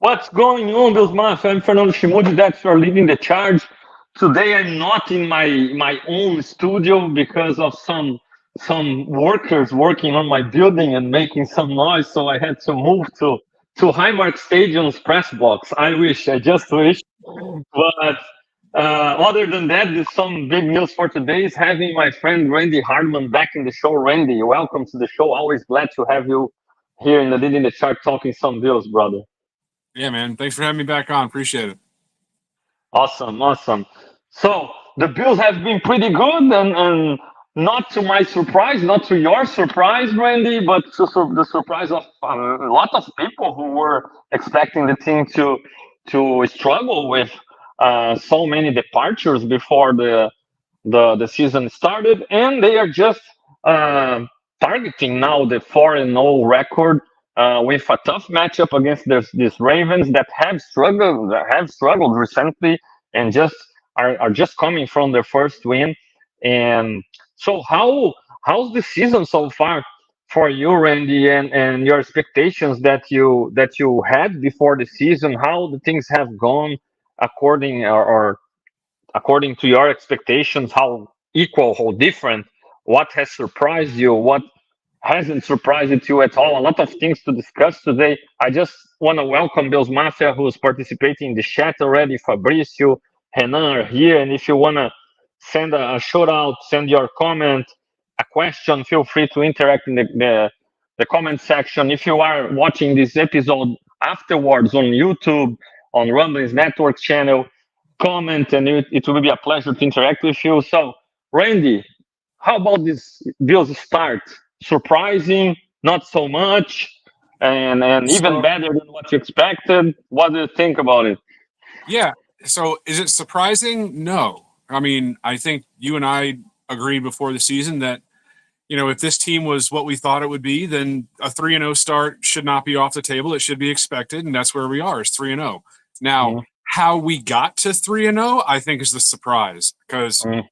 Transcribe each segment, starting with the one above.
What's going on, Bills Mafia? I'm Fernando Schmude. That's you're leading the charge. Today I'm not in my own studio because of some workers working on my building and making some noise. So I had to move to Highmark Stadium's press box. I just wish. But other than that, there's some big news for today is having my friend Randy Hardman back in the show. Randy, welcome to the show. Always glad to have you here in the leading the chart talking some Bills, brother. Yeah, man. Thanks for having me back on. Appreciate it. Awesome, awesome. So the Bills have been pretty good, and not to my surprise, not to your surprise, Randy, but the surprise of a lot of people who were expecting the team to struggle with so many departures before the season started, and they are just uh, targeting now the 4-0 record with a tough matchup against these Ravens that have struggled recently and just are just coming from their first win. And so how's the season so far for you, Randy, and your expectations that you had before the season? How the things have gone or according to your expectations, how equal, how different, what has surprised you, what hasn't surprised you at all. A lot of things to discuss today. I just want to welcome Bills Mafia, who's participating in the chat already. Fabricio, Renan are here. And if you want to send a shout out, send your comment, a question, feel free to interact in the comment section. If you are watching this episode afterwards on YouTube, on Rumblings Network channel, comment, and it will be a pleasure to interact with you. So, Randy, how about this Bills start? Surprising, not so much, and even So, better than what you expected. What do you think about it? yeah. So, is it surprising? No. I mean, I think you and I agreed before the season that, if this team was what we thought it would be, then a 3-0 start should not be off the table. It should be expected. And that's where we are, is 3-0. Now, Mm, how we got to 3-0, I think is the surprise because mm,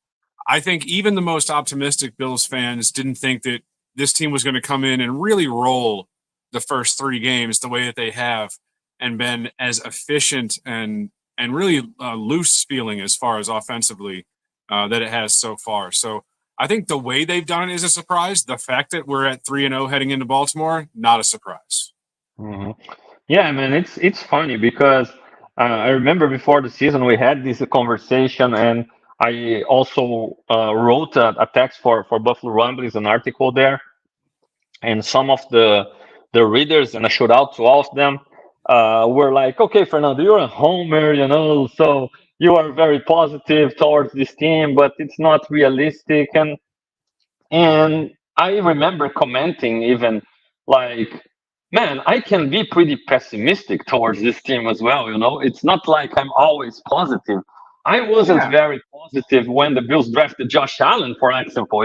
I think even the most optimistic Bills fans didn't think that this team was going to come in and really roll the first three games the way that they have and been as efficient and really loose feeling as far as offensively that it has so far. So I think the way they've done it is a surprise. The fact that we're at 3-0 heading into Baltimore, not a surprise. mhm. Yeah, man, it's funny because I remember before the season we had this conversation, and I also wrote a text for Buffalo Rumblings, an article there, and some of the readers, and a shout out to all of them, were like, okay, Fernando, you're a homer, so you are very positive towards this team, but it's not realistic. And I remember commenting even like, man, I can be pretty pessimistic towards this team as well. It's not like I'm always positive. I wasn't Yeah. very positive when the Bills drafted Josh Allen, for example.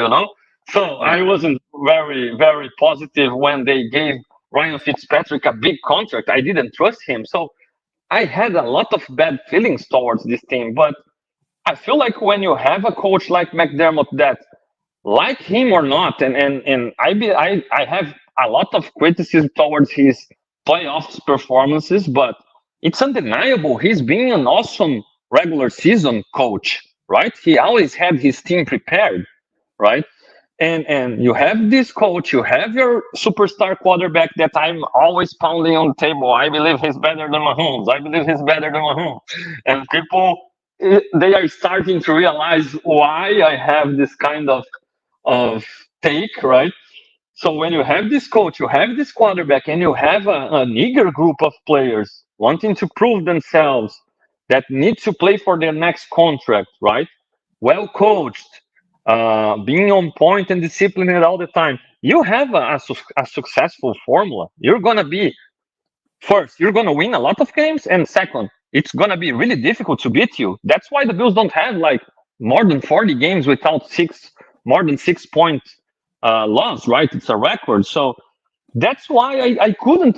So Right. I wasn't very, very positive when they gave Ryan Fitzpatrick a big contract. I didn't trust him. So I had a lot of bad feelings towards this team. But I feel like when you have a coach like McDermott that like him or not, and I have a lot of criticism towards his playoffs performances, but it's undeniable he's been an awesome regular season coach, right? He always had his team prepared, right? And you have this coach, you have your superstar quarterback that I'm always pounding on the table. I believe he's better than Mahomes. I believe he's better than Mahomes. And people, they are starting to realize why I have this kind of take, right? So when you have this coach, you have this quarterback, and you have an eager group of players wanting to prove themselves that need to play for their next contract, right? Well coached, being on point and disciplined all the time. You have a successful formula. You're gonna be first. You're gonna win a lot of games, and second, it's gonna be really difficult to beat you. That's why the Bills don't have like more than 40 games without more than 6 point loss, right? It's a record. So that's why I couldn't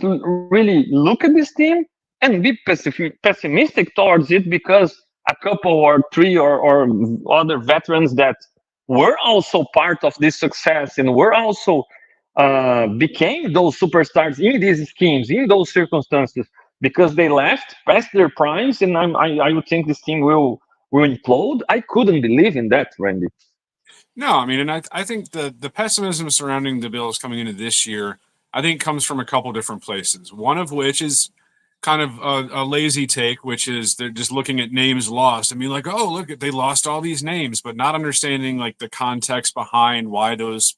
really look at this team and be pessimistic towards it because a couple or three or other veterans that were also part of this success and were also became those superstars in these schemes, in those circumstances. because they left past their primes, and I would think this team will implode. I couldn't believe in that, Randy. No, I mean, and I think the pessimism surrounding the Bills coming into this year, I think comes from a couple different places. One of which is kind of a lazy take, which is they're just looking at names lost and being like, oh, look, they lost all these names, but not understanding like the context behind why those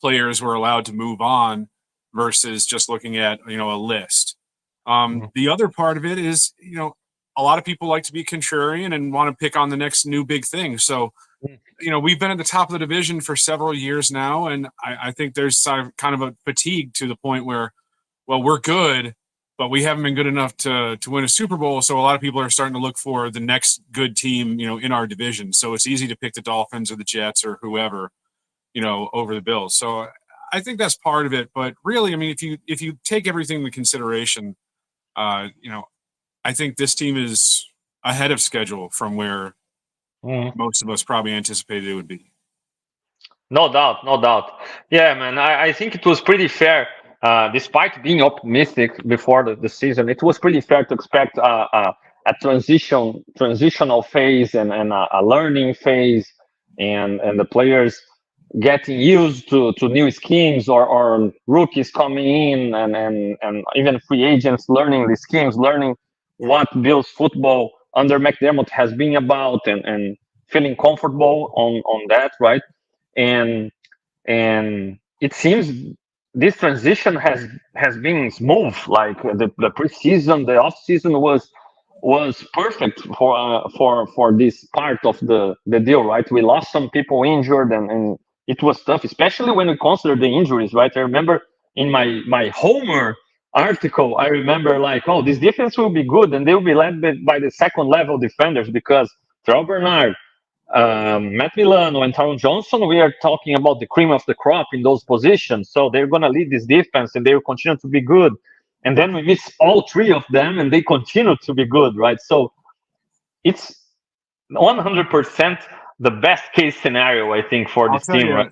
players were allowed to move on versus just looking at, a list. The other part of it is, a lot of people like to be contrarian and want to pick on the next new big thing. So, we've been at the top of the division for several years now, and I think there's kind of a fatigue to the point where, well, we're good, but we haven't been good enough to win a Super Bowl. So a lot of people are starting to look for the next good team, in our division. So it's easy to pick the Dolphins or the Jets or whoever, over the Bills. So I think that's part of it. But really, I mean, if you take everything into consideration, I think this team is ahead of schedule from where most of us probably anticipated it would be. No doubt, no doubt. Yeah, man, I think it was pretty fair. Despite being optimistic before the season, it was pretty fair to expect a transitional phase and a learning phase, and the players getting used to new schemes, or rookies coming in, and even free agents learning the schemes, learning what Bills football under McDermott has been about, and feeling comfortable on that, right? and and it seems this transition has been smooth. Like the preseason, the off season was perfect for this part of the deal, right? We lost some people injured, and it was tough, especially when we consider the injuries, right? I remember in my Homer article, I remember like, oh, this defense will be good, and they will be led by the second level defenders, because Terrell Bernard, Matt Milano, and Taron Johnson, we are talking about the cream of the crop in those positions. So they're going to lead this defense, and they will continue to be good. And then we miss all three of them, and they continue to be good, right? So it's 100% the best case scenario, I think, for I'll this tell team, you, right?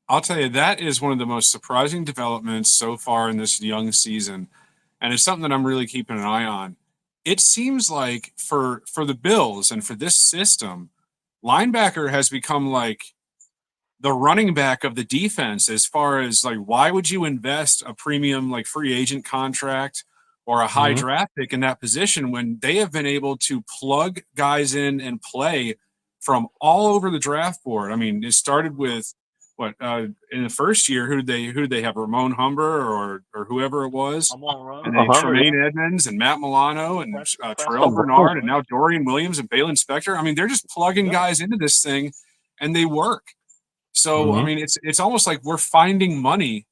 I'll tell you that is one of the most surprising developments so far in this young season, and it's something that I'm really keeping an eye on. It seems like for the Bills and for this system, linebacker has become like the running back of the defense as far as like why would you invest a premium like free agent contract or a high Mm-hmm. draft pick in that position when they have been able to plug guys in and play from all over the draft board. I mean, it started with what in the first year who did they have, Ramon Humber or whoever it was, and then Yeah. Tremaine Edmonds and Matt Milano and Terrell Preston Brown, Bernard and right? now Dorian Williams and Balin Spector. I mean, they're just plugging Yeah. guys into this thing and they work. So I Mm-hmm. mean, it's almost like we're finding money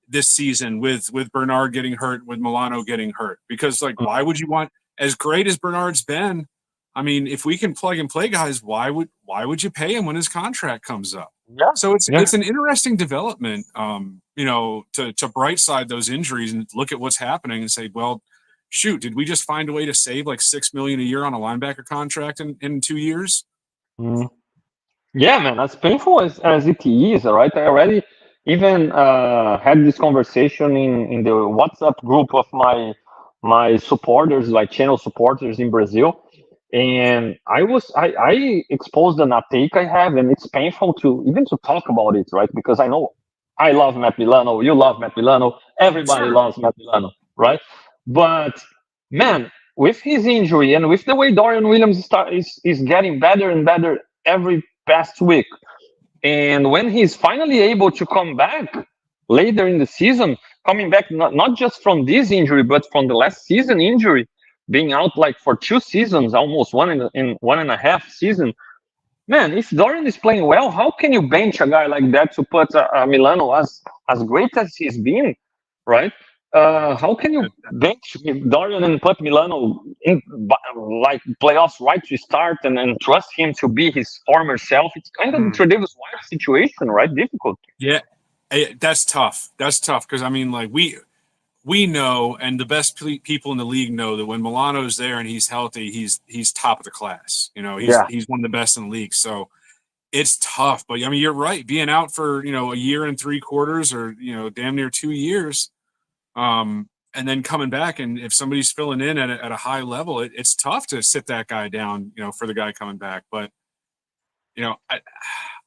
this season with Bernard getting hurt, with Milano getting hurt, because like why would you want, as great as Bernard's been? I mean, if we can plug and play guys, why would you pay him when his contract comes up? Yeah. So it's Yeah. it's an interesting development, to bright side those injuries and look at what's happening and say, well, shoot, did we just find a way to save like $6 million a year on a linebacker contract in 2 years? Mhm. Yeah, man, as painful as it is, right? I already even had this conversation in the WhatsApp group of my supporters, like channel supporters in Brazil, and I exposed an take I have, and it's painful to even to talk about it, right? Because I know I love Matt Milano, you love Matt Milano, everybody Sure. loves Matt Milano, right? But man, with his injury and with the way Dorian Williams is getting better and better every past week, and when he's finally able to come back later in the season, coming back not just from this injury, but from the last season injury, being out like for 2 seasons, almost in 1.5 season. Man, if Dorian is playing well, how can you bench a guy like that to put Milano as great as he's been, right? How can you bench Dorian and put Milano in like playoffs right to start, and trust him to be his former self? It's kind of the Tredavious White situation, right? Difficult. Yeah, that's tough. That's tough because I mean, like we know, and the best people in the league know that when Milano's there and he's healthy, he's top of the class. He's Yeah. he's one of the best in the league. So it's tough. But I mean, you're right. Being out for a year and 3 quarters, or damn near 2 years, and then coming back, and if somebody's filling in at a high level, it's tough to sit that guy down, for the guy coming back. But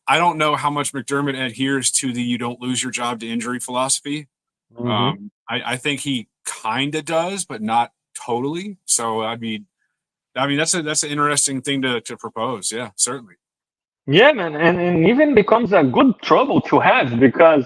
I don't know how much McDermott adheres to the "you don't lose your job to injury" philosophy. Hmm. I think he kind of does, but not totally. So I mean that's an interesting thing to propose. Yeah, certainly. Yeah, man, and even becomes a good trouble to have because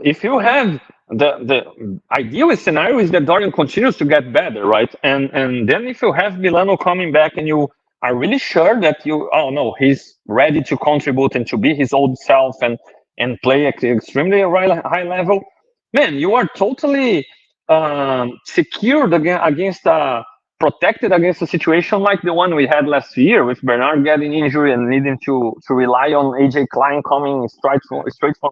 if you have the ideal scenario is that Dorian continues to get better, right? And then if you have Milano coming back and you are really sure that oh no, he's ready to contribute and to be his old self and play at extremely high level, man, you are totally secured against protected against a situation like the one we had last year with Bernard getting injured and needing to rely on AJ Klein coming straight from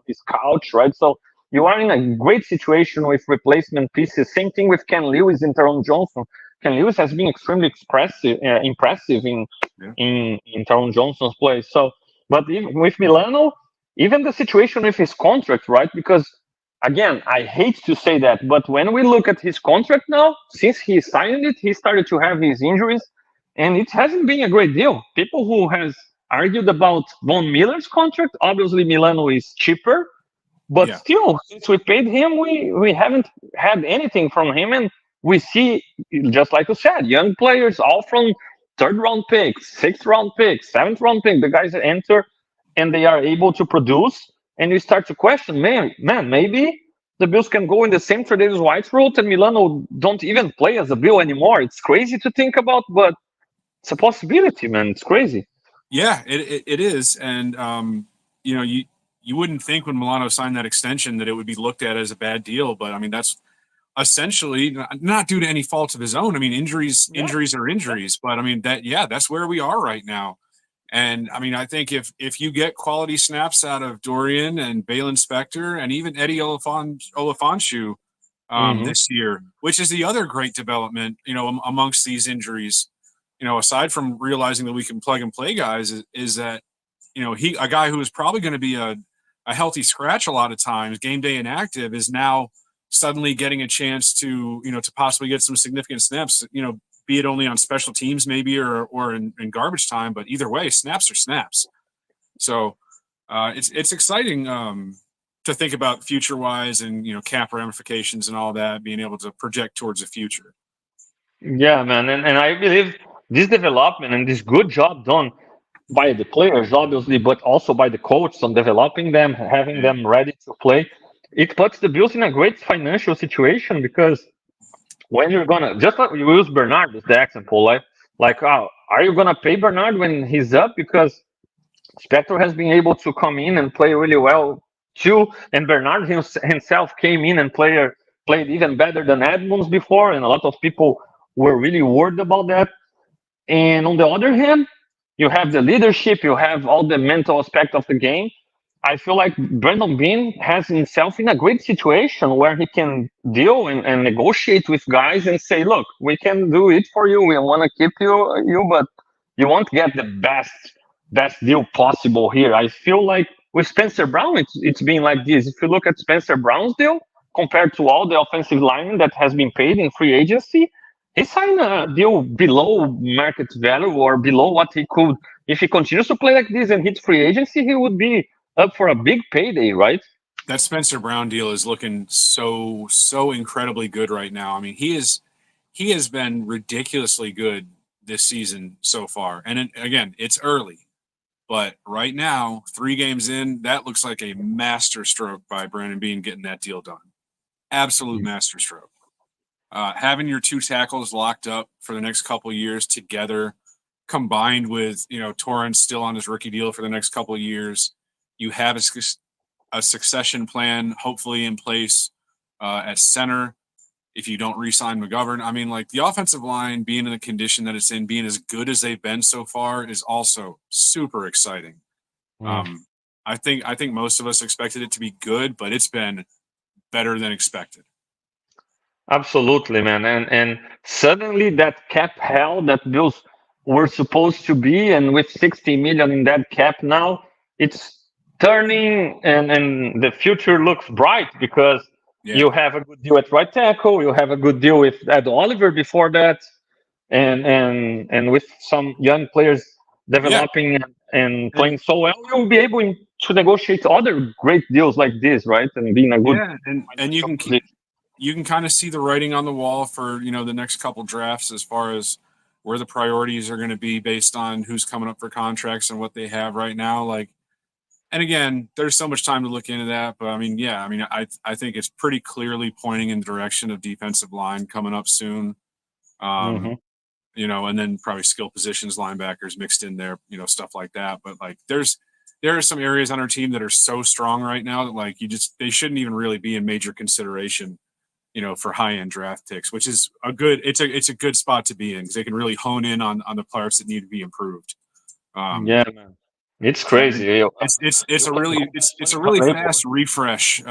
his couch, right? So you are in a great situation with replacement pieces. Same thing with Ken Lewis and Teron Johnson. Ken Lewis has been extremely impressive Yeah. in Teron Johnson's play. So, but even with Milano, even the situation with his contract, right? Because again, I hate to say that, but when we look at his contract now, since he signed it, he started to have his injuries, and it hasn't been a great deal. People who has argued about Von Miller's contract, obviously Milano is cheaper, but Yeah. still, since we paid him, we haven't had anything from him, and we see, just like you said, young players all from third round picks, sixth round picks, seventh round pick. The guys enter and they are able to produce, and you start to question, man, maybe the Bills can go in the same Tredavious White route, and Milano don't even play as a Bill anymore. It's crazy to think about, but it's a possibility, man. It's crazy. Yeah, it is, and you wouldn't think when Milano signed that extension that it would be looked at as a bad deal, but I mean that's essentially not due to any fault of his own. I mean Yeah. injuries are injuries, but I mean that's where we are right now. And I mean I think if you get quality snaps out of Dorian and Balin Spector and even Eddie Olafonsu Hmm. this year, which is the other great development, amongst these injuries, aside from realizing that we can plug and play guys, is that he a guy who is probably going to be a healthy scratch a lot of times, game day inactive, is now suddenly getting a chance to possibly get some significant snaps, be it only on special teams maybe or in garbage time, but either way, snaps are snaps. So it's exciting to think about future wise and cap ramifications and all that, being able to project towards the future. Yeah, man, and I believe this development and this good job done by the players, obviously, but also by the coach on developing them, having Yeah. them ready to play. It puts the Bills in a great financial situation because when you're gonna just like you use Bernard as the example, like oh, are you gonna pay Bernard when he's up? Because Spector has been able to come in and play really well too, and Bernard himself came in and played even better than Edmonds before, and a lot of people were really worried about that. And on the other hand, you have the leadership, you have all the mental aspect of the game. I feel like Brandon Bean has himself in a great situation where he can deal and negotiate with guys and say, look, we can do it for you. We want to keep you, but you won't get the best deal possible here. I feel like with Spencer Brown, it's been like this. If you look at Spencer Brown's deal compared to all the offensive linemen that has been paid in free agency, he signed a deal below market value or below what he could. If he continues to play like this and hit free agency, he would be up for a big payday, right? That Spencer Brown deal is looking so incredibly good right now. I mean, he has been ridiculously good this season so far. And again, it's early, but right now, 3 games in, that looks like a master stroke by Brandon Bean getting that deal done. Absolute master stroke. Having your 2 tackles locked up for the next couple of years together, combined with Torrance still on his rookie deal for the next couple of years, you have a succession plan hopefully in place at center if you don't re-sign McGovern. I mean, like the offensive line being in the condition that it's in, being as good as they've been so far, is also super exciting. Mm. Um, I think most of us expected it to be good, but it's been better than expected. Absolutely, man. And suddenly that cap hell that Bills were supposed to be, and with 60 million in that cap now, it's turning and the future looks bright because Yeah. You have a good deal at right tackle. You have a good deal with Ed Oliver before that, and with some young players Yeah. developing and And playing so well, you'll be able to negotiate other great deals like this, right? And be in a good yeah, and financial position. you can kind of see the writing on the wall for the next couple drafts as far as where the priorities are going to be based on who's coming up for contracts and what they have right now. Like, and again, there's so much time to look into that, but I mean, yeah, I mean, I think it's pretty clearly pointing in the direction of defensive line coming up soon. Um, Hmm. and then probably skill positions, linebackers mixed in there, stuff like that. But like, there are some areas on our team that are so strong right now that like they shouldn't even really be in major consideration, for high end draft picks, which is it's a good spot to be in because they can really hone in on the parts that need to be improved. Um, Yeah, man, it's so crazy. You, it's you a can really go back it's a really 24 April. fast refresh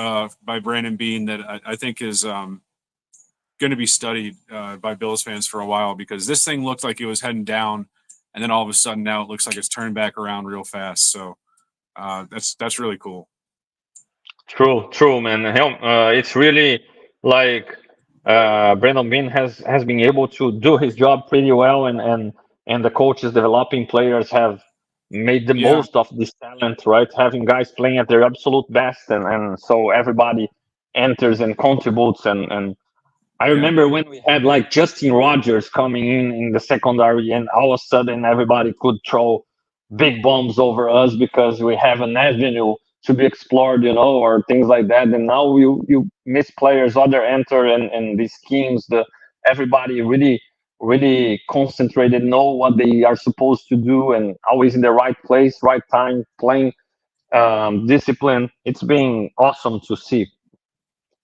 by Brandon Bean that I think is going to be studied by Bills fans for a while because this thing looked like it was heading down, and then all of a sudden now it looks like it's turned back around real fast. So that's really cool. True, true, man. It's really like Brandon Bean has been able to do his job pretty well, and the coaches developing players have made the Yeah, most of this talent, right? Having guys playing at their absolute best, and so everybody enters and contributes, and I yeah, remember when we had like Justin Rogers coming in the secondary, and all of a sudden everybody could throw big bombs over us because we have an avenue to be explored, or things like that. And now you miss players, other enter, and these schemes. Everybody really concentrated, know what they are supposed to do, and always in the right place, right time, playing discipline. It's been awesome to see.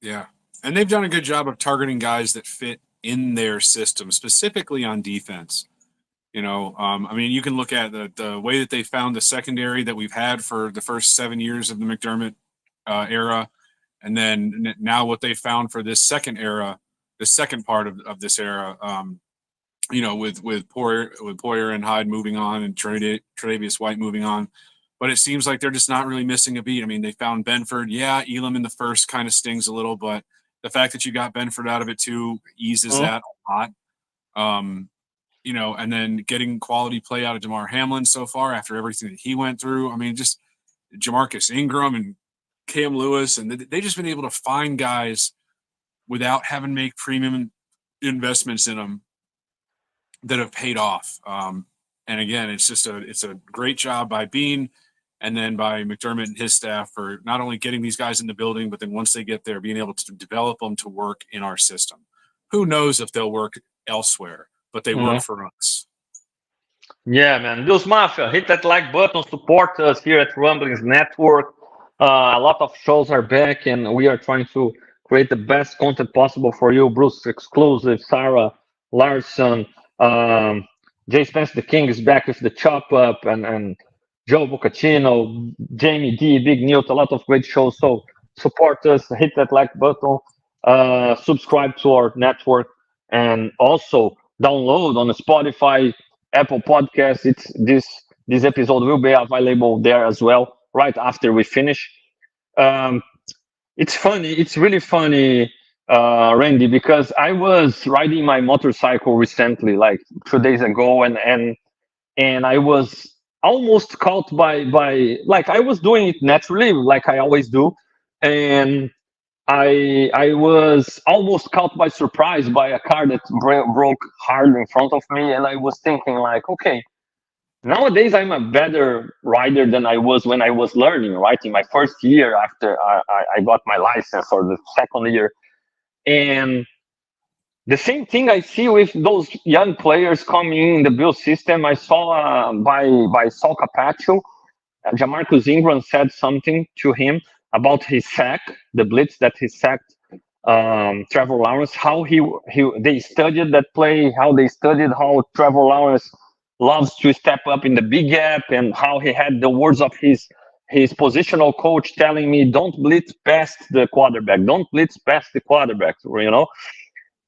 yeah. And they've done a good job of targeting guys that fit in their system, specifically on defense. I mean, you can look at the way that they found the secondary that we've had for the first 7 years of the McDermott era, and then now what they found for this second era, the second part of this era. With Poyer and Hyde moving on and Tre'Davious White moving on. But it seems like they're just not really missing a beat. I mean, they found Benford. Yeah, Elam in the first kind of stings a little, but the fact that you got Benford out of it too eases Mhm. that a lot. Um, and then getting quality play out of DeMar Hamlin so far after everything that he went through. I mean, just Jamarcus Ingram and Cam Lewis, and they just been able to find guys without having to make premium investments in them that have paid off. And again, it's a great job by Bean and then by McDermott and his staff for not only getting these guys in the building, but then once they get there, being able to develop them to work in our system. Who knows if they'll work elsewhere, but they work Mhm. for us. Yeah, man. Bills Mafia, hit that like button, support us here at Rumblings Network. A lot of shows are back, and we are trying to create the best content possible for you. Bruce Exclusive, Sarah Larson, um, Jay Spence the King is back with the Chop Up, and Joe Bucacino, Jamie D, Big Newt, a lot of great shows. So support us, hit that like button, subscribe to our network, and also download on Spotify, Apple Podcasts. This episode will be available there as well right after we finish. Um, it's funny. It's really funny, Randy, because I was riding my motorcycle recently, like 2 days ago, and I was almost caught by like I was doing it naturally, like I always do, and I was almost caught by surprise by a car that broke hard in front of me, and I was thinking like, okay, nowadays I'm a better rider than I was when I was learning, right? In my first year after I got my license, or the second year, and the same thing I see with those young players coming in the build system. I saw by Saul Capaccio, Jamarcus Ingram said something to him about his sack, the blitz that he sacked Trevor Lawrence, how he they studied that play, how they studied how Trevor Lawrence loves to step up in the big gap, and how he had the words of his positional coach telling me, "Don't blitz past the quarterback, don't blitz past the quarterback,"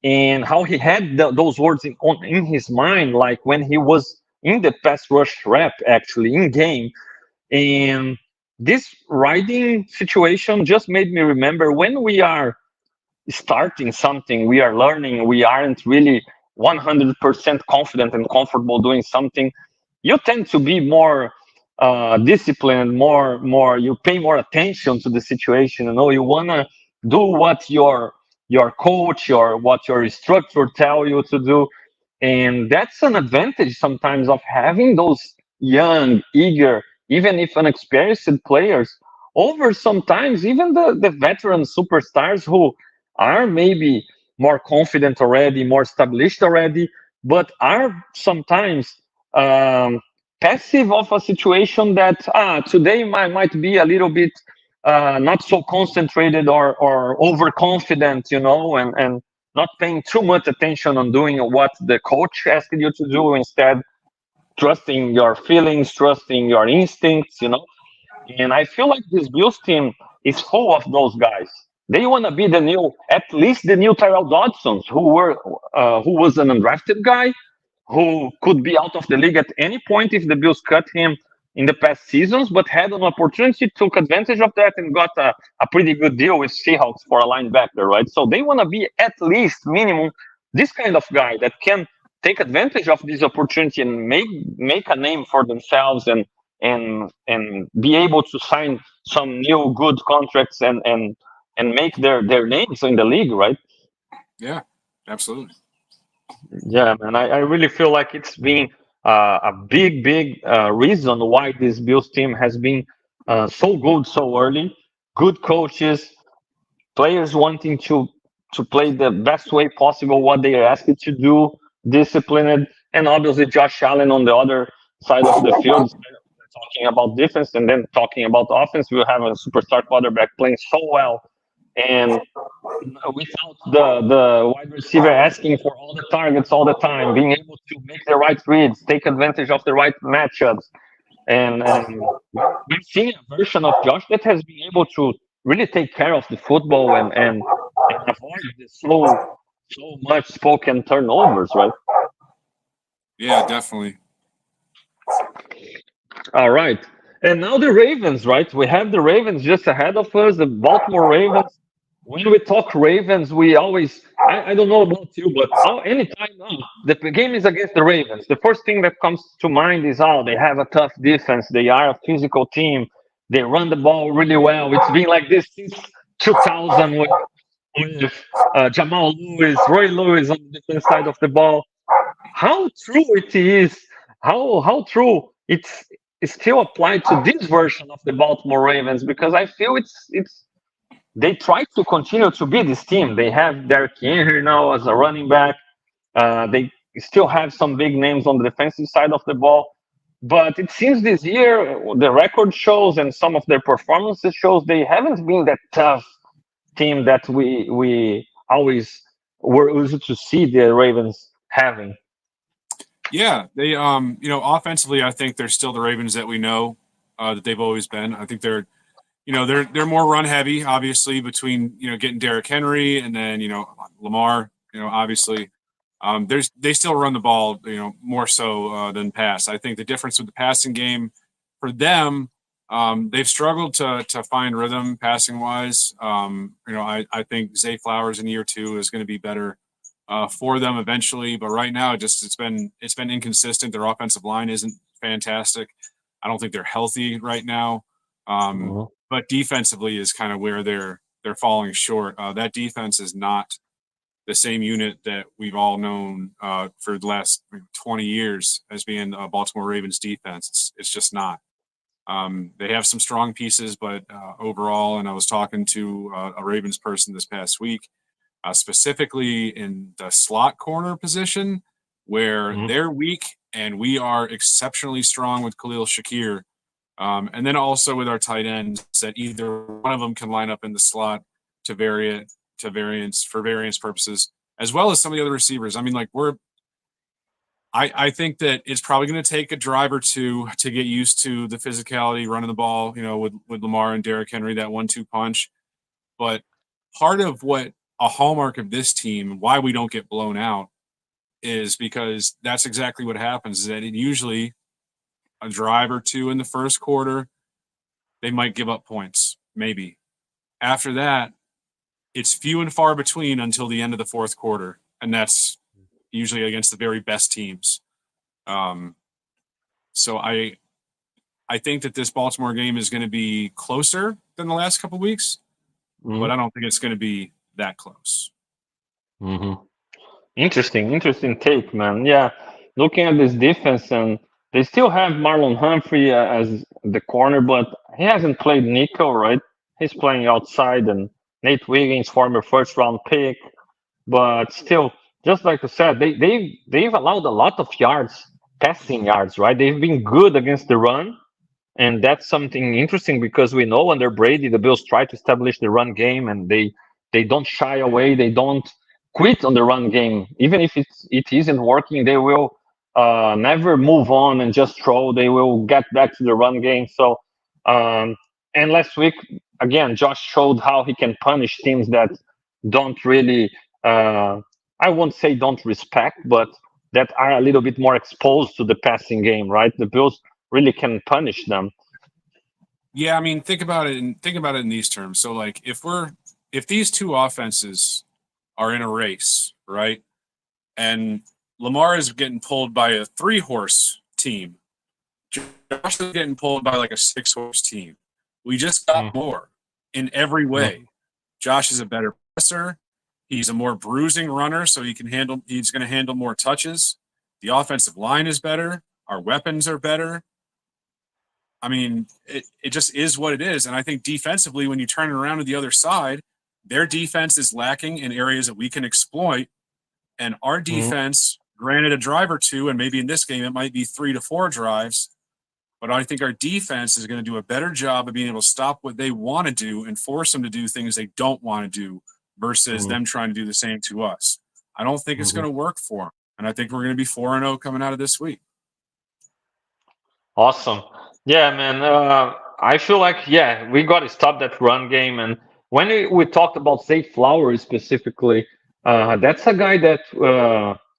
and how he had those words in his mind, like when he was in the pass rush rep, actually in game. And this riding situation just made me remember when we are starting something, we are learning, we aren't really 100% confident and comfortable doing something, you tend to be more disciplined, more you pay more attention to the situation. You want to do what your coach or what your instructor tell you to do, and that's an advantage sometimes of having those young, eager, even if inexperienced players over sometimes even the veteran superstars who are maybe more confident already, more established already, but are sometimes passive of a situation that today might be a little bit not so concentrated or overconfident, and not paying too much attention on doing what the coach asked you to do, instead trusting your feelings, trusting your instincts. And I feel like this Bills team is full of those guys. They want to be at least the new Tyrell Dodsons, who was an undrafted guy, who could be out of the league at any point if the Bills cut him in the past seasons, but had an opportunity, took advantage of that, and got a pretty good deal with Seahawks for a linebacker, right? So they want to be at least minimum this kind of guy that can take advantage of this opportunity and make a name for themselves, and be able to sign some new good contracts, and make their names in the league, right? Yeah, absolutely. Yeah, man, I really feel like it's been a big reason why this Bills team has been so good so early. Good coaches, players wanting to play the best way possible what they are asked to do, disciplined, and obviously Josh Allen on the other side of the field. Talking about defense and then talking about offense, we have a superstar quarterback playing so well, and without the wide receiver asking for all the targets all the time, being able to make the right reads, take advantage of the right matchups, and we've seen a version of Josh that has been able to really take care of the football, and avoid the so much spoken turnovers, right? Yeah, definitely. All right. And now the Ravens, right? We have the Ravens just ahead of us, the Baltimore Ravens. When we talk Ravens, we always, I don't know about you, but anytime the game is against the Ravens, the first thing that comes to mind is, they have a tough defense. They are a physical team. They run the ball really well. It's been like this since 2000 with Jamal Lewis, Roy Lewis on the defense side of the ball. How true it is, how true it's still applied to this version of the Baltimore Ravens, because I feel it's they try to continue to be this team. They have Derrick Henry now as a running back. They still have some big names on the defensive side of the ball, but it seems this year the record shows and some of their performances shows they haven't been that tough team that we always were used to see the Ravens having. Yeah, they offensively, I think they're still the Ravens that we know that they've always been. I think they're more run heavy, obviously, between getting Derrick Henry and then Lamar. Obviously, they still run the ball, more so than pass. I think the difference with the passing game for them, they've struggled to find rhythm passing wise. I think Zay Flowers in year two is going to be better for them eventually, but right now it's been inconsistent. Their offensive line isn't fantastic. I don't think they're healthy right now. Mhm. But defensively is kind of where they're falling short. That defense is not the same unit that we've all known for the last 20 years as being a Baltimore Ravens defense. It's just not. They have some strong pieces, but overall, and I was talking to a Ravens person this past week, specifically in the slot corner position, where Mhm. they're weak and we are exceptionally strong with Khalil Shakir. And then also with our tight ends, that either one of them can line up in the slot to variance purposes, as well as some of the other receivers. I mean, like I think that it's probably going to take a drive or two to get used to the physicality running the ball, with Lamar and Derrick Henry, that 1-2 punch. But part of what a hallmark of this team, why we don't get blown out, is because that's exactly what happens. Is that it usually a drive or two in the first quarter, they might give up points, maybe. After that, it's few and far between until the end of the fourth quarter, and that's usually against the very best teams. Um, so I think that this Baltimore game is going to be closer than the last couple of weeks, but I don't think it's going to be that close. Mm-hmm. Interesting take, man. Yeah, looking at this defense, and they still have Marlon Humphrey as the corner, but he hasn't played nickel, right? He's playing outside, and Nate Wiggins, former first round pick, but still, just like you said, they've allowed a lot of yards, passing yards, right? They've been good against the run, and that's something interesting because we know under Brady, the Bills try to establish the run game, and they don't shy away. They don't quit on the run game, even if it isn't working. They will never move on and just throw. They will get back to the run game. So, um, and last week again, Josh showed how he can punish teams that don't really. I won't say don't respect, but that are a little bit more exposed to the passing game, right? The Bills really can punish them. Yeah, I mean, think about it in these terms. So, like, if these two offenses are in a race, right, and Lamar is getting pulled by a 3-horse team, Josh is getting pulled by like a 6-horse team. We just got more in every way. Josh is a better passer. He's a more bruising runner, so he's going to handle more touches. The offensive line is better. Our weapons are better. I mean, it just is what it is. And I think defensively, when you turn it around to the other side, their defense is lacking in areas that we can exploit. And our defense, granted a drive or two, and maybe in this game it might be 3 to 4 drives, but I think our defense is going to do a better job of being able to stop what they want to do and force them to do things they don't want to do versus them trying to do the same to us. I don't think it's going to work for them. And I think we're going to be 4-0 coming out of this week. Awesome. Yeah, man. I feel like, yeah, we got to stop that run game. And when we talked about Zay Flowers specifically, that's a guy that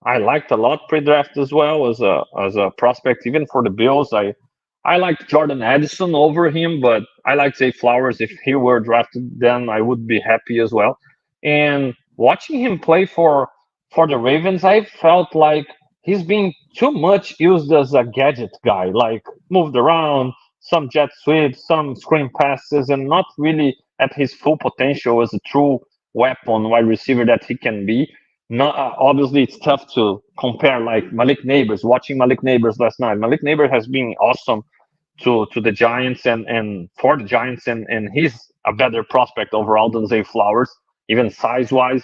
I liked a lot pre-draft as well as a prospect, even for the Bills. I liked Jordan Addison over him, but I like Zay Flowers. If he were drafted, then I would be happy as well. And watching him play for the Ravens, I felt like he's being too much used as a gadget guy, like moved around, some jet sweeps, some screen passes, and not really at his full potential as a true weapon wide receiver that he can be. Not, obviously, it's tough to compare like Malik Neighbors. Watching Malik Neighbors last night, Malik Neighbors has been awesome to the Giants and for the Giants, and he's a better prospect overall than Zay Flowers, even size wise.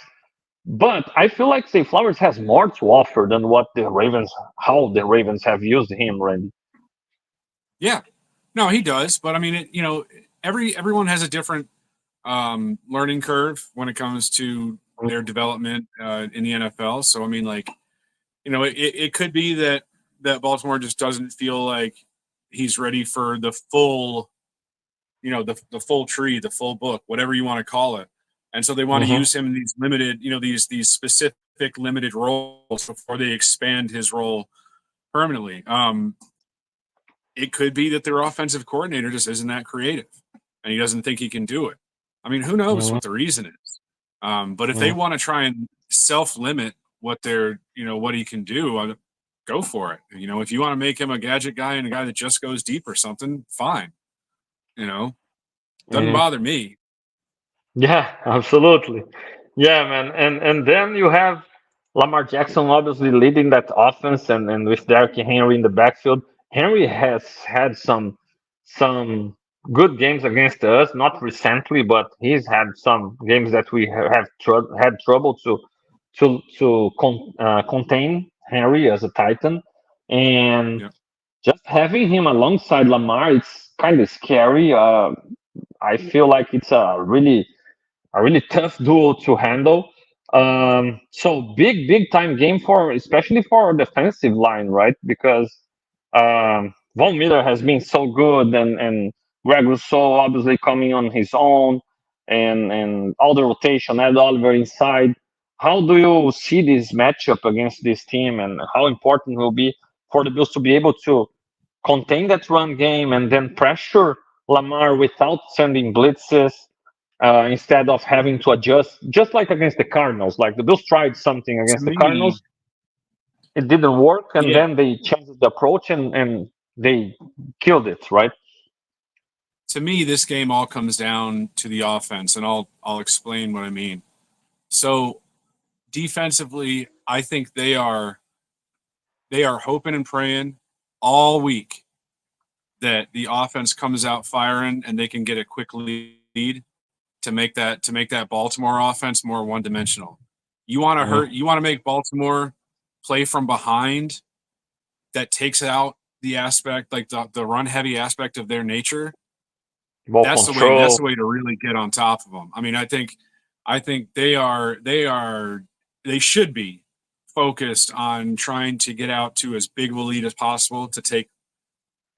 But I feel like Zay Flowers has more to offer than how the Ravens have used him, Randy. Yeah, no, he does. But I mean, everyone has a different learning curve when it comes to their development in the NFL. So I mean, like, it could be that Baltimore just doesn't feel like he's ready for the full, the full tree, the full book, whatever you want to call it. And so they want to use him in these limited, these specific limited roles before they expand his role permanently. It could be that their offensive coordinator just isn't that creative and he doesn't think he can do it. I mean, who knows what the reason is? But if they want to try and self-limit what what he can do, go for it. If you want to make him a gadget guy and a guy that just goes deep or something, fine. Doesn't bother me. Yeah, absolutely. Yeah, man. And then you have Lamar Jackson obviously leading that offense, and with Derrick Henry in the backfield. Henry has had some good games against us, not recently, but he's had some games that we had trouble to contain Henry as a Titan, and Yeah. just having him alongside Lamar, it's kind of scary. I feel like it's a really tough duo to handle. So big time game for especially for our defensive line, right? Because Von Miller has been so good, and Greg Rousseau obviously coming on his own, and all the rotation, Ed Oliver inside. How do you see this matchup against this team, and how important will be for the Bills to be able to contain that run game and then pressure Lamar without sending blitzes? instead of having to adjust, just like against the Cardinals. Like the Bills tried something To against the me, Cardinals, it didn't work, and yeah, then they changed the approach and they killed it, right? to me, this game all comes down to the offense, and I'll explain what I mean. So defensively, I think they are hoping and praying all week that the offense comes out firing and they can get a quick lead to make that Baltimore offense more one dimensional. Mm-hmm. You want to make Baltimore play from behind that takes out the aspect like the run heavy aspect of their nature. Ball That's control. the way to really get on top of them. I mean, I think they should be focused on trying to get out to as big of a lead as possible to take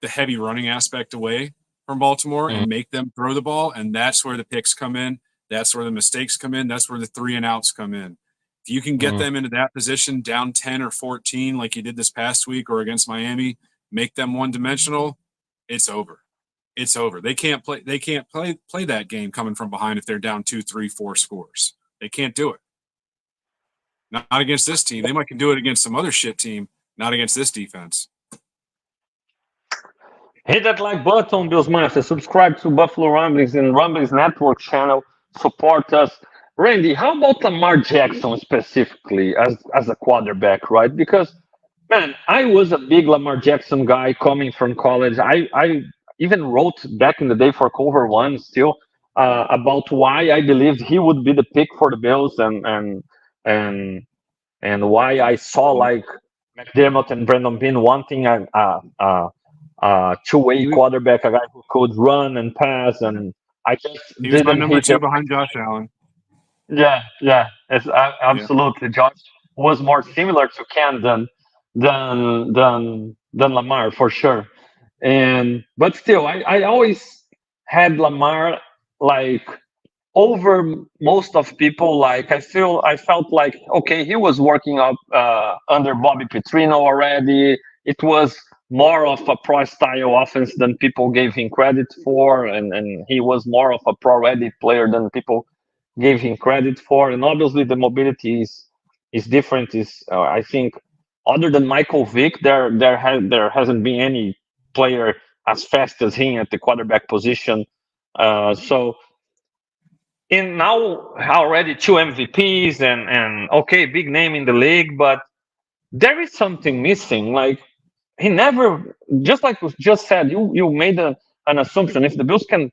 the heavy running aspect away from Baltimore Mm-hmm. and make them throw the ball. And that's where the picks come in. That's where the mistakes come in. That's where the 3-and-outs come in. If you can get Mm-hmm. them into that position down 10 or 14, like you did this past week or against Miami, make them one dimensional, it's over. It's over. They can't play that game coming from behind if they're down 2, 3, 4 scores. They can't do it. Not against this team. They might can do it against some other shit team, not against this defense. Hit that like button, Bills Mafia. Subscribe to Buffalo Rumblings and Rumblings Network channel. Support us. Randy, how about Lamar Jackson specifically as a quarterback, right? Because, man, I was a big Lamar Jackson guy coming from college. I even wrote back in the day for Cover One still about why I believed he would be the pick for the Bills and and why I saw like McDermott and Brandon Bean wanting a two-way He, quarterback, a guy who could run and pass, and I just he was my didn't number hit the two behind Josh Allen. yeah, yeah, Yeah. absolutely. Josh was more similar to Ken than Lamar for sure. And but still, I always had Lamar like over most of people. Like I felt like okay, he was working up under Bobby Petrino already. It was more of a pro style offense than people gave him credit for, and he was more of a pro ready player than people gave him credit for. And obviously the mobility is different. Is I think other than Michael Vick, there hasn't been any player as fast as him at the quarterback position. So in now already two MVPs and okay, big name in the league, but there is something missing. Like he never, just like was just said, you made an assumption. If the Bills can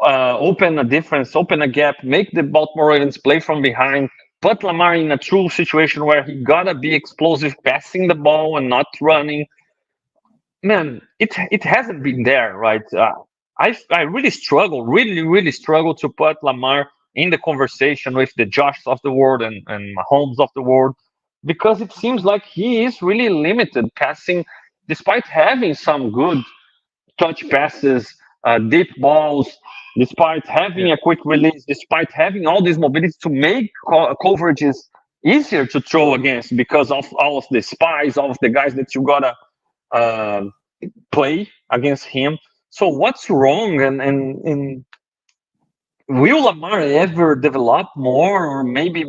open a difference, open a gap, make the Baltimore Ravens play from behind, put Lamar in a true situation where he gotta be explosive, passing the ball and not running. Man, it hasn't been there, right? I really struggle, really struggle to put Lamar in the conversation with the Josh of the world and Mahomes of the world because it seems like he is really limited passing, despite having some good touch passes, deep balls, despite having Yeah. a quick release, despite having all these mobilities to make coverages easier to throw against because of all of the spies, all of the guys that you gotta uh, play against him. So what's wrong? And will Lamar ever develop more, or maybe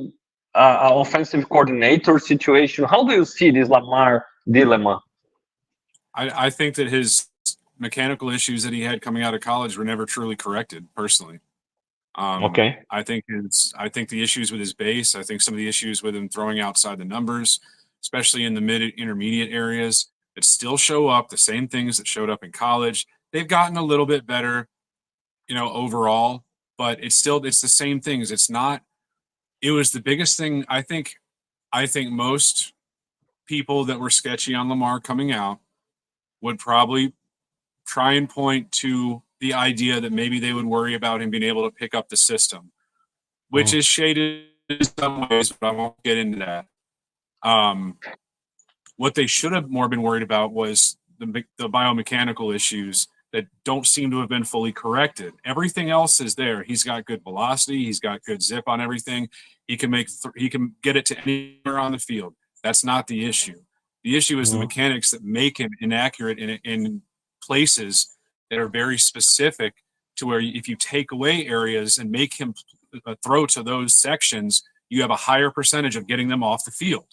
an offensive coordinator situation? How do you see this Lamar dilemma? I think that his mechanical issues that he had coming out of college were never truly corrected, personally. Okay. I think the issues with his base, I think some of the issues with him throwing outside the numbers, especially in the mid intermediate areas, that still show up, the same things that showed up in college. They've gotten a little bit better, overall, but it's the same things. It's not it was the biggest thing I think most people that were sketchy on Lamar coming out would probably try and point to the idea that maybe they would worry about him being able to pick up the system, which Mhm. is shaded in some ways, but I won't get into that. Um, what they should have more been worried about was the biomechanical issues that don't seem to have been fully corrected. Everything else is there. He's got good velocity. He's got good zip on everything. He can get it to anywhere on the field. That's not the issue. The issue is the Mhm. mechanics that make him inaccurate in places that are very specific to where if you take away areas and make him throw to those sections, you have a higher percentage of getting them off the field.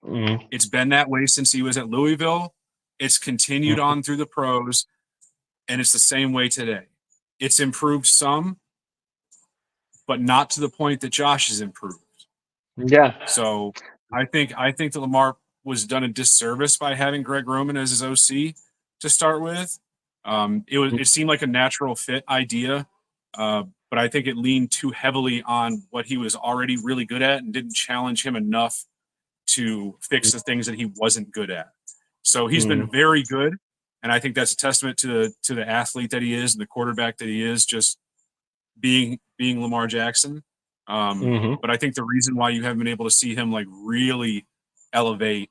Mm-hmm. It's been that way since he was at Louisville. It's continued on through the pros, and it's the same way today. It's improved some, but not to the point that Josh has improved. Yeah. So I think that Lamar was done a disservice by having Greg Roman as his OC to start with. It seemed like a natural fit idea, but I think it leaned too heavily on what he was already really good at and didn't challenge him enough to fix the things that he wasn't good at. So he's been very good, and I think that's a testament to the athlete that he is and the quarterback that he is, just being Lamar Jackson. But I think the reason why you haven't been able to see him like really elevate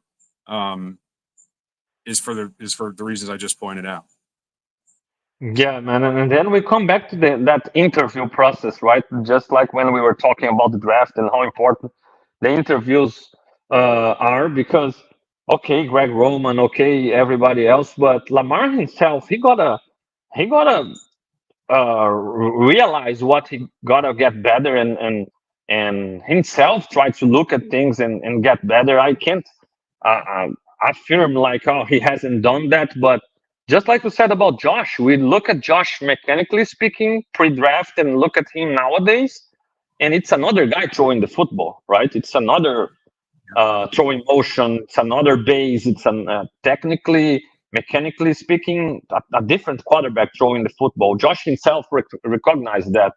is for the reasons I just pointed out. Yeah, man, and then we come back to that interview process, right? Just like when we were talking about the draft and how important the interviews are, because okay, Greg Roman, okay, everybody else, but Lamar himself, he gotta realize what he gotta get better, and himself try to look at things and get better. I can't affirm like, oh, he hasn't done that, but just like we said about Josh, we look at Josh mechanically speaking pre-draft and look at him nowadays, and it's another guy throwing the football, right? It's another throwing motion. It's another base. It's technically, mechanically speaking, a different quarterback throwing the football. Josh himself recognized that.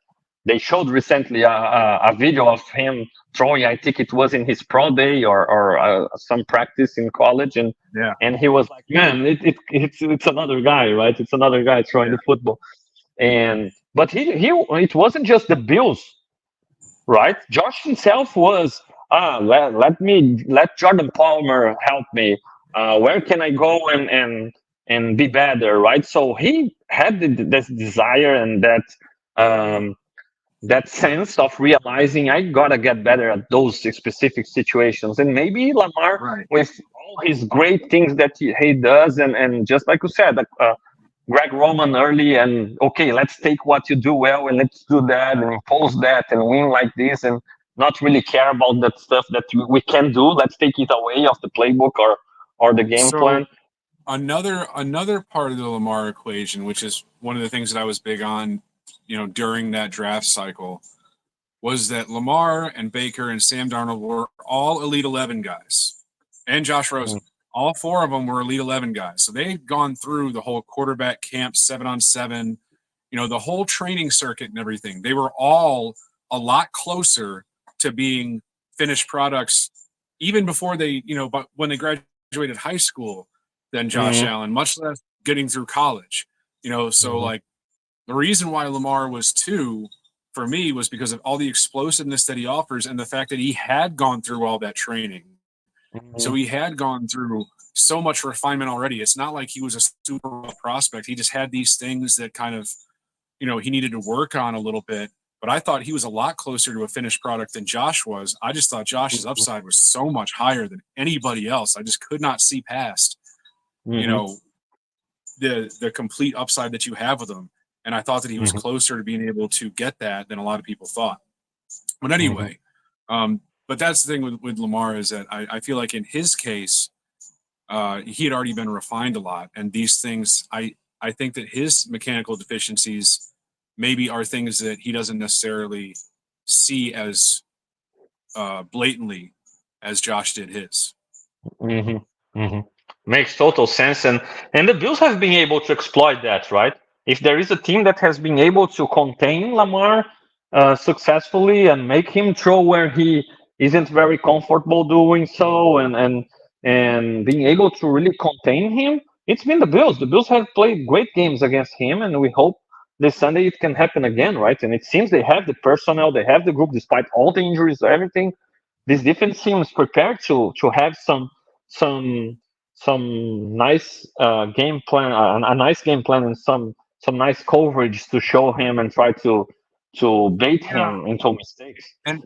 They showed recently a video of him throwing. I think it was in his pro day or some practice in college, and Yeah. and he was like, "Man, it's another guy, right? It's another guy throwing the football." And but he it wasn't just the Bills, right? Josh himself was, let Jordan Palmer help me. Where can I go and be better, right? So he had this desire and um, that sense of realizing I gotta get better at those specific situations. And maybe Lamar, Right. with all his great things that he does, and just like you said, Greg Roman early, and okay, let's take what you do well and let's do that and impose that and win like this, and not really care about that stuff that we can do. Let's take it away of the playbook or the game So plan. another part of the Lamar equation, which is one of the things that I was big on, during that draft cycle, was that Lamar and Baker and Sam Darnold were all Elite 11 guys, and Josh Rosen. All four of them were Elite 11 guys. So they had gone through the whole quarterback camp, 7-on-7, the whole training circuit and everything. They were all a lot closer to being finished products even before they, but when they graduated high school than Josh Allen, much less getting through college. So like the reason why Lamar was 2 for me was because of all the explosiveness that he offers and the fact that he had gone through all that training. So he had gone through so much refinement already. It's not like he was a super raw prospect. He just had these things that kind of, he needed to work on a little bit. But I thought he was a lot closer to a finished product than Josh was. I just thought Josh's upside was so much higher than anybody else. I just could not see past, the complete upside that you have with him. And I thought that he was closer to being able to get that than a lot of people thought. But anyway, but that's the thing with Lamar is that I feel like in his case, he had already been refined a lot. And these things, I think that his mechanical deficiencies maybe are things that he doesn't necessarily see as blatantly as Josh did his. Makes total sense, and the Bills have been able to exploit that, right? If there is a team that has been able to contain Lamar successfully and make him throw where he isn't very comfortable doing so, and being able to really contain him, it's been the Bills. The Bills have played great games against him, and we hope this Sunday it can happen again, right? And it seems they have the personnel, they have the group, despite all the injuries, everything. This defense seems prepared to have some nice game plan, a nice game plan, and some nice coverage to show him and try to bait him into mistakes. And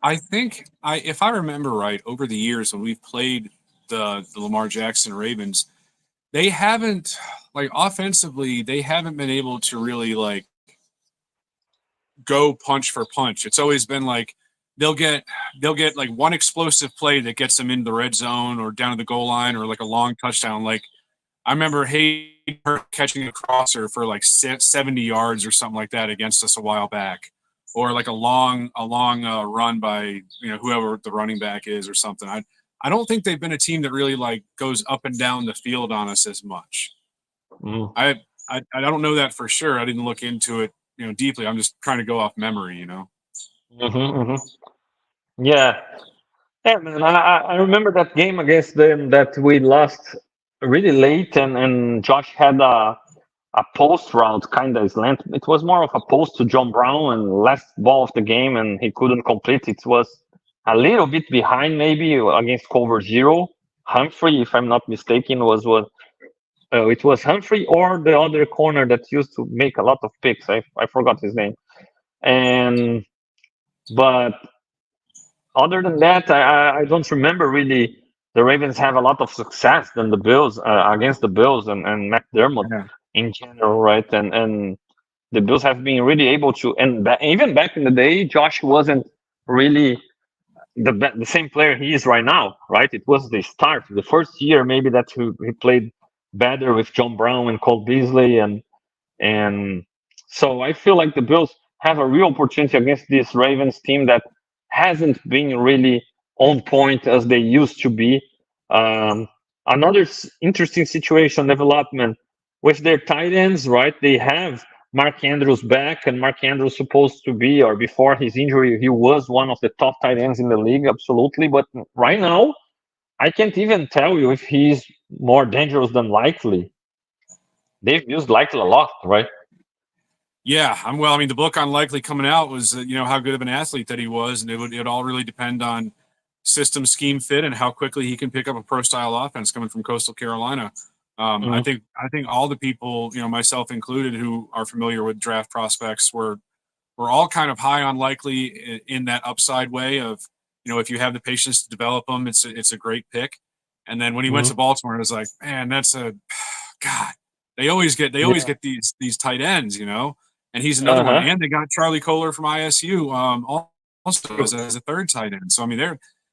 I think if I remember right, over the years when we've played the Lamar Jackson Ravens, they haven't, like, offensively, they haven't been able to really, like, go punch for punch. It's always been like they'll get like one explosive play that gets them into the red zone or down to the goal line or like a long touchdown. Like I remember Hayden catching a crosser for like 70 yards or something like that against us a while back, or like a long run by whoever the running back is or something. I don't think they've been a team that really like goes up and down the field on us as much. Mm. I don't know that for sure. I didn't look into it deeply. I'm just trying to go off memory. Yeah, yeah, man. I remember that game against them that we lost really late, and Josh had a post route kind of slant. It was more of a post to John Brown and last ball of the game, and he couldn't complete. It was a little bit behind maybe against cover zero. Humphrey, if I'm not mistaken, was what it was Humphrey or the other corner that used to make a lot of picks. I forgot his name. And but other than that, I don't remember really the Ravens have a lot of success than the Bills against the Bills and McDermott Yeah. in general, right? And the Bills have been really able to, and even back in the day, Josh wasn't really the same player he is right now, right? It was the start, the first year maybe that he played better with John Brown and Cole Beasley, and so I feel like the Bills have a real opportunity against this Ravens team that hasn't been really on point as they used to be. Um, another interesting situation development with their tight ends, right? They have Mark Andrews back, and Mark Andrews supposed to be, or before his injury, he was one of the top tight ends in the league, absolutely. But right now, I can't even tell you if he's more dangerous than Likely. They've used Likely a lot, right? Yeah, well. I mean, the book on Likely coming out was how good of an athlete that he was, and it would all really depend on system scheme fit and how quickly he can pick up a pro style offense coming from Coastal Carolina. I Mm, think all the people, myself included, who are familiar with draft prospects were all kind of high on Likely in that upside way of if you have the patience to develop them, it's a great pick. And then when he went mm, to Baltimore, it was like, man, that's a God. They always yeah. get these tight ends, and he's another Uh one. huh. And they got Charlie Kohler from ISU also True. as a third tight end. So I mean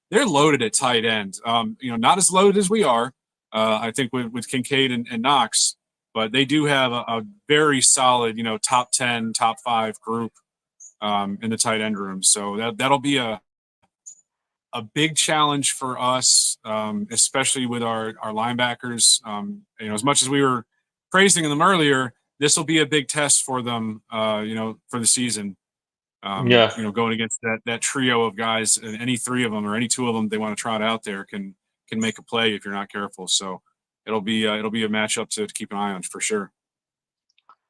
they're loaded at tight end. Not as loaded as we are. I think with Kincaid and Knox, but they do have a very solid, top 10, top 5 group in the tight end room. So that'll be a big challenge for us, especially with our linebackers. As much as we were praising them earlier, this will be a big test for them, for the season. Yeah. Going against that trio of guys, and any three of them or any two of them they want to trot out there can make a play if you're not careful. So it'll be a matchup to keep an eye on for sure.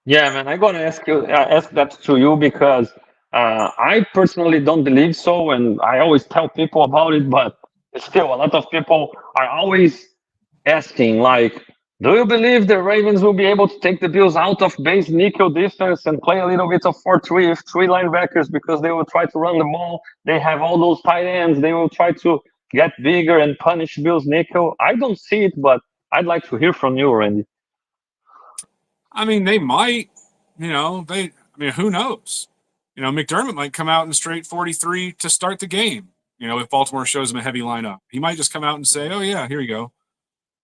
Yeah, man. I'm gonna ask that to you because I personally don't believe so, and I always tell people about it. But still, a lot of people are always asking, like, do you believe the Ravens will be able to take the Bills out of base nickel defense and play a little bit of 4-3 with three linebackers because they will try to run the ball? They have all those tight ends. They will try to get bigger and punish Bills nickel. I don't see it, but I'd like to hear from you, Randy. I mean, they might, I mean, who knows? McDermott might come out in straight 43 to start the game. If Baltimore shows him a heavy lineup, he might just come out and say, "Oh yeah, here you go."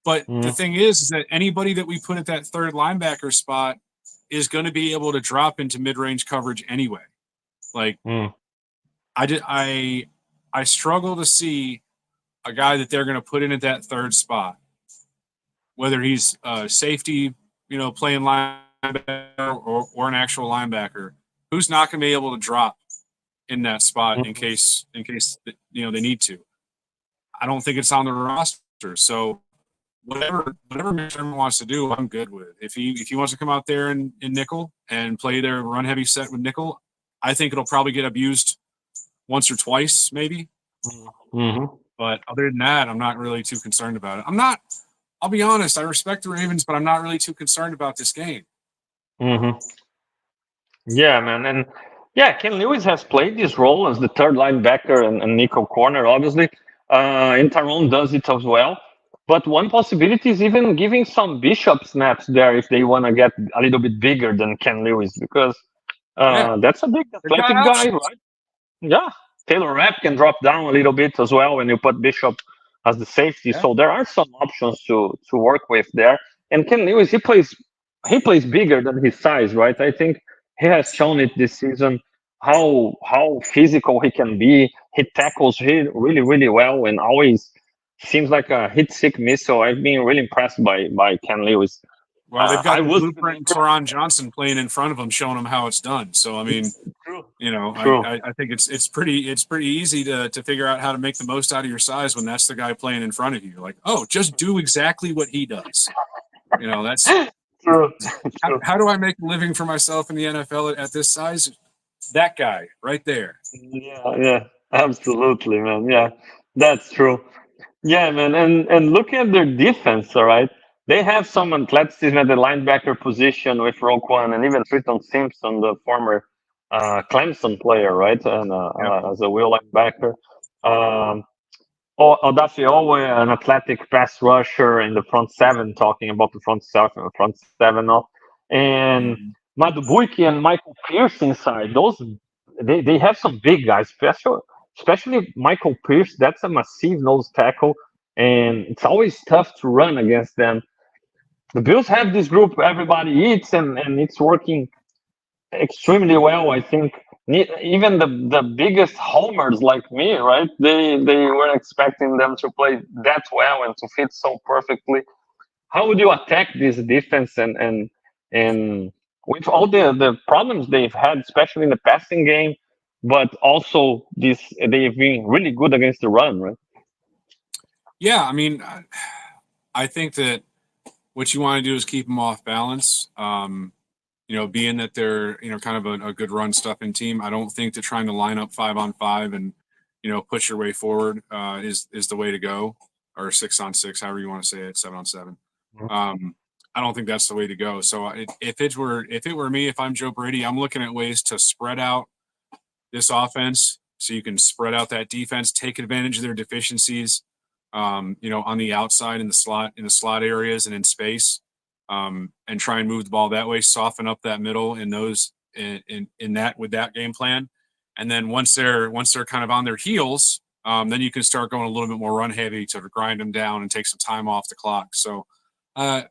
But the Mm, thing is that anybody that we put at that third linebacker spot is going to be able to drop into mid-range coverage anyway. Like mm, I struggle to see a guy that they're going to put in at that third spot, whether he's safety, playing linebacker or an actual linebacker, who's not going to be able to drop in that spot in mhm. case they need to. I don't think it's on the roster. So whatever McDermott wants to do, I'm good with. If he wants to come out there in nickel and play their run heavy set with nickel, I think it'll probably get abused once or twice, maybe. Mhm. But other than that, I'm not really too concerned about it. I'm not. I'll be honest. I respect the Ravens, but I'm not really too concerned about this game. Mhm. Yeah, man, and yeah, Ken Lewis has played this role as the third linebacker and nickel corner, obviously. And Tyrone does it as well. But one possibility is even giving some Bishop snaps there if they want to get a little bit bigger than Ken Lewis, because Yeah, That's a big they've got athletic guy, options. right? Yeah, Taylor Rapp can drop down a little bit as well when you put Bishop as the safety. Yeah. So there are some options to work with there. And Ken Lewis, he plays bigger than his size, right? I think he has shown it this season how physical he can be. He tackles really really well and always seems like a hit sick missile. I've been really impressed by Ken Lewis. Well, they've I got the was a blueprint and believer. Teron Johnson playing in front of them, showing them how it's done. So I mean, True, I, true. I think it's pretty easy to figure out how to make the most out of your size when that's the guy playing in front of you. You're like, oh, just do exactly what he does. That's True, true. how do I make a living for myself in the NFL at this size? That guy right there. Yeah, yeah, absolutely, man. Yeah, that's true. Yeah, man, and look at their defense, all right? They have some athleticism at the linebacker position with Roquan and even Triton Simpson, the former Clemson player, right? And Yep. as a will linebacker. Um, Odafe an athletic pass rusher in the front seven, talking about the front seven now. And Mhm. Madubuike and Michael Pierce inside. They have some big guys, especially Michael Pierce. That's a massive nose tackle, and it's always tough to run against them. The Bills have this group everybody eats, and it's working extremely well. I think even the biggest homers like me, right? They were expecting them to play that well and to fit so perfectly. How would you attack this defense and with all the problems they've had, especially in the passing game, but also this they've been really good against the run, right? Yeah, I mean, I think that what you want to do is keep them off balance. Being that they're kind of a good run stuffing team, I don't think that trying to line up 5-on-5 and push your way forward is the way to go, or 6-on-6, however you want to say it, 7-on-7. Um, I don't think that's the way to go. So if it were me, if I'm Joe Brady, I'm looking at ways to spread out this offense so you can spread out that defense, take advantage of their deficiencies, on the outside in the slot areas and in space, and try and move the ball that way, soften up that middle in those in that with that game plan, and then once they're kind of on their heels, then you can start going a little bit more run heavy to grind them down and take some time off the clock. So, uh,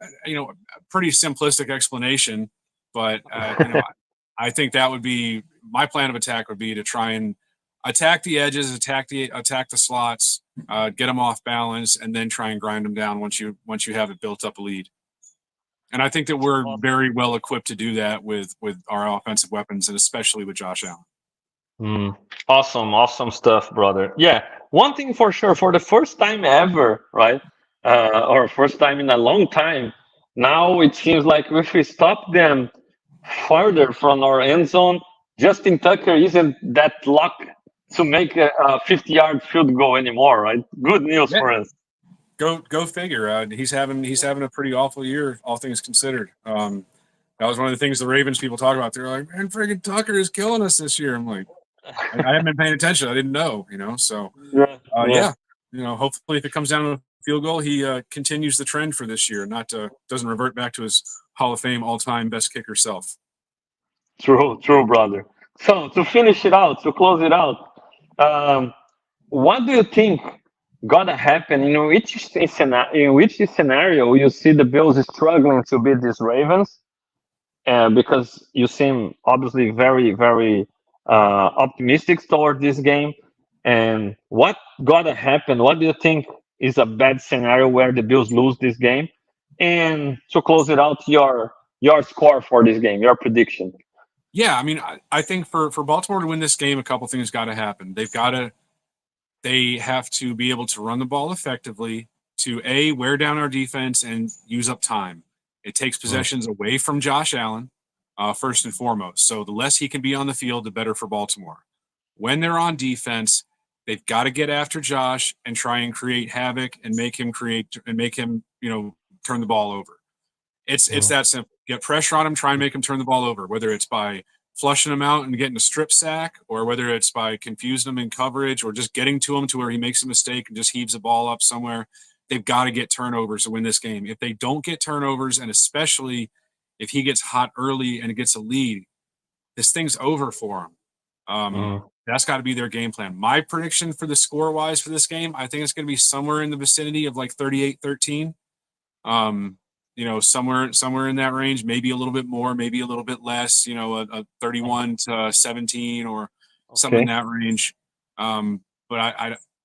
pretty simplistic explanation, but I think that would be my plan of attack would be to try and attack the edges, attack the slots, get them off balance, and then try and grind them down once you have it built up a lead. And I think that we're very well equipped to do that with our offensive weapons, and especially with Josh Allen. Mm. Awesome, awesome stuff, brother. Yeah, one thing for sure, for the first time ever, right? Or first time in a long time, now it seems like if we stop them farther from our end zone, Justin Tucker isn't that luck to make a 50-yard field goal anymore, right? Good news Yeah, for us. go figure. He's having a pretty awful year, all things considered. That was one of the things the Ravens people talk about. They're like, "Man, friggin' Tucker is killing us this year." I'm like, I haven't been paying attention. I didn't know, So, Yeah, yeah. yeah, hopefully, if it comes down to a field goal, he continues the trend for this year, not doesn't revert back to his Hall of Fame all-time best kicker self. True, true, brother. So to finish it out, to close it out, um, what do you think gotta happen in which scenario you see the Bills struggling to beat these Ravens? Because you seem obviously very, very optimistic toward this game. And what gotta happen? What do you think is a bad scenario where the Bills lose this game? And to close it out, your score for this game, your prediction. Yeah, I mean, I think for Baltimore to win this game, a couple things got to happen. They have to be able to run the ball effectively to wear down our defense and use up time. It takes Mm. possessions away from Josh Allen, first and foremost. So the less he can be on the field, the better for Baltimore. When they're on defense, they've got to get after Josh and try and create havoc and make him turn the ball over. It's Mm. that simple. Get pressure on him, try and make him turn the ball over, whether it's by flushing him out and getting a strip sack, or whether it's by confusing him in coverage, or just getting to him to where he makes a mistake and just heaves the ball up somewhere. They've got to get turnovers to win this game. If they don't get turnovers, and especially if he gets hot early and gets a lead, this thing's over for them. Mm. That's got to be their game plan. My prediction for the score wise for this game, I think it's going to be somewhere in the vicinity of like 38-13. Um, somewhere in that range, maybe a little bit more, maybe a little bit less, a 31-17 or something in Okay. that range. But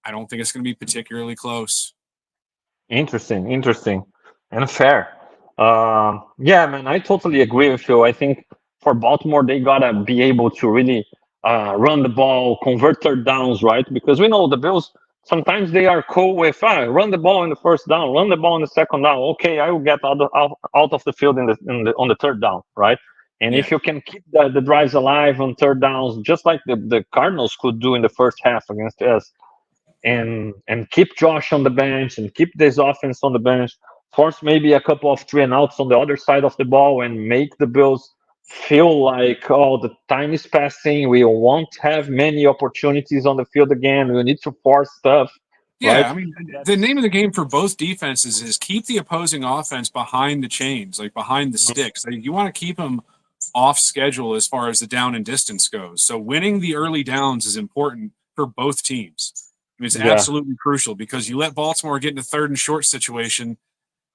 I don't think it's going to be particularly close. Interesting, and fair. Yeah, man, I totally agree with you. I think for Baltimore, they gotta be able to really run the ball, convert third downs, right? Because we know the Bills sometimes they are cool with run the ball in the first down, run the ball in the second down. Okay, I will get out of the field on the third down, right? And Yeah. if you can keep the drives alive on third downs, just like the Cardinals could do in the first half against us, and keep Josh on the bench and keep this offense on the bench. Force maybe a couple of three and outs on the other side of the ball and make the Bills feel like, oh, the time is passing. We won't have many opportunities on the field again. We need to force stuff, right? Yeah, I mean, the name That's of the game for both defenses is keep the opposing offense behind the chains, like behind the sticks. Like, you want to keep them off schedule as far as the down and distance goes. So winning the early downs is important for both teams. I mean, it's yeah, absolutely crucial because you let Baltimore get in a third and short situation,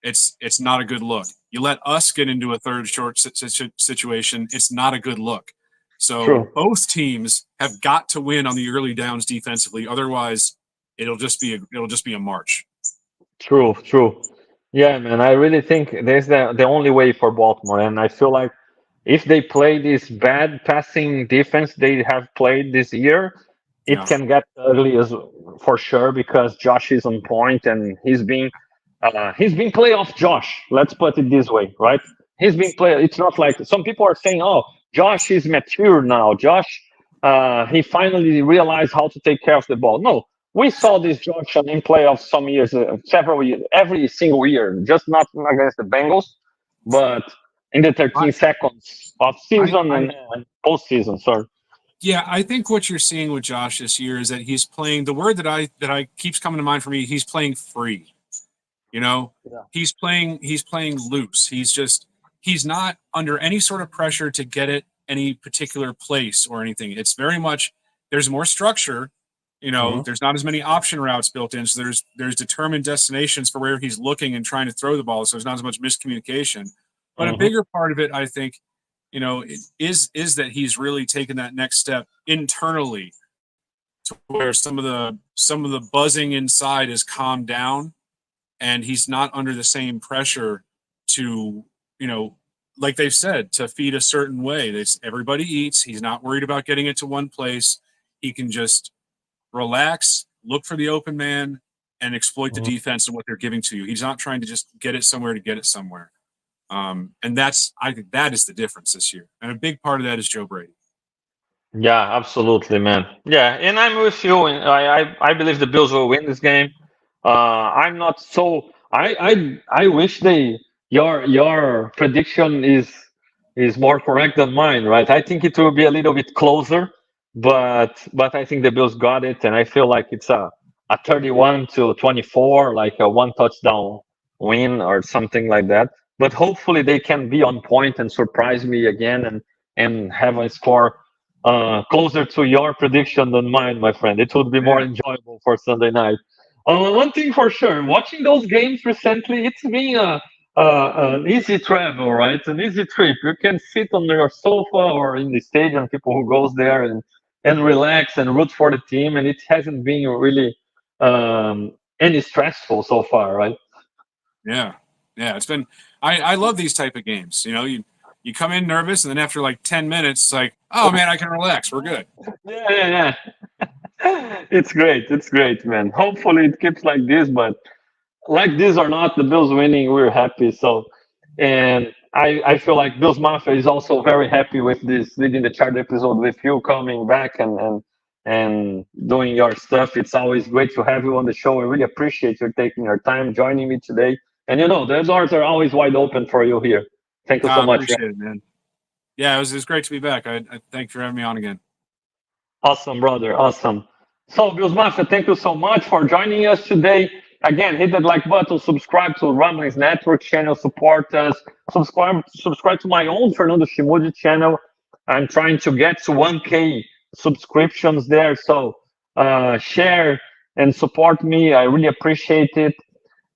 it's not a good look. You let us get into a third short situation, it's not a good look. So true. both teams have got to win on the early downs defensively. Otherwise, it'll just be a march. True. Yeah, man. I really think there's the only way for Baltimore, and I feel like if they play this bad passing defense they have played this year, it Yeah. can get ugly as for sure because Josh is on point and he's been playoff Josh. Let's put it this way, right? He's been play. It's not like some people are saying, "Oh, Josh is mature now. Josh, he finally realized how to take care of the ball." No, we saw this Josh in playoffs some years, several years, every single year. Just not against the Bengals, but in the I, 13 seconds of I, season I and postseason. Sorry. Yeah, I think what you're seeing with Josh this year is that he's playing the word that I keeps coming to mind for me, he's playing free. You know, Yeah. he's playing loose. He's not under any sort of pressure to get at any particular place or anything. It's very much there's more structure. Hmm. There's not as many option routes built in, so there's determined destinations for where he's looking and trying to throw the ball. So there's not as much miscommunication. But a Hmm. bigger part of it, I think, is that he's really taken that next step internally to where some of the buzzing inside is calmed down and he's not under the same pressure to, like they've said, to feed a certain way. Everybody eats. He's not worried about getting it to one place. He can just relax, look for the open man, and exploit the defense and what they're giving to you. He's not trying to just get it somewhere to get it somewhere. And I think that is the difference this year. And a big part of that is Joe Brady. Yeah, absolutely, man. Yeah, and I'm with you. And I believe the Bills will win this game. I'm not so. I wish your prediction is more correct than mine, right? I think it will be a little bit closer, but I think the Bills got it, and I feel like it's a 31-24, like a one touchdown win or something like that. But hopefully they can be on point and surprise me again and have a score closer to your prediction than mine, my friend. It would be more Yeah. enjoyable for Sunday night. One thing for sure, watching those games recently, it's been an easy travel, right? An easy trip. You can sit on your sofa or in the stadium, people who goes there and relax and root for the team, and it hasn't been really any stressful so far, right? Yeah. Yeah. It's been I love these type of games. You come in nervous and then after like 10 minutes, it's like, oh man, I can relax. We're good. Yeah. It's great. It's great, man. Hopefully it keeps like this, but like this or not, the Bills winning, we're happy. So, and I feel like Bills Mafia is also very happy with this leading the chart episode with you coming back and doing your stuff. It's always great to have you on the show. I really appreciate you taking your time joining me today. And the doors are always wide open for you here. Thank you I so much. appreciate it, man. Yeah, it was great to be back. I thank you for having me on again. Awesome, brother. Awesome. So, Bills Mafia, thank you so much for joining us today. Again, hit that like button, subscribe to Rumblings Network channel, support us, subscribe to my own Fernando Schmude channel. I'm trying to get to 1K subscriptions there. So share and support me. I really appreciate it.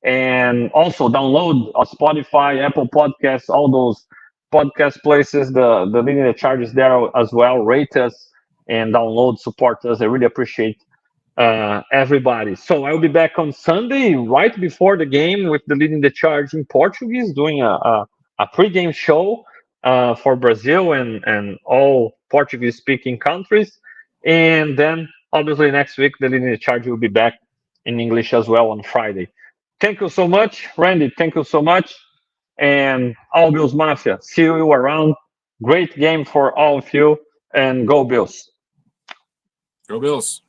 And also download Spotify, Apple Podcasts, all those podcast places. The Leading the Charge is there as well. Rate us and download, support us. I really appreciate everybody. So I'll be back on Sunday, right before the game, with the Leading the Charge in Portuguese, doing a pre-game show for Brazil and all Portuguese-speaking countries. And then, obviously, next week, the Leading the Charge will be back in English as well on Friday. Thank you so much, Randy. Thank you so much. And all Bills Mafia. See you around. Great game for all of you. And go Bills. Go Bills.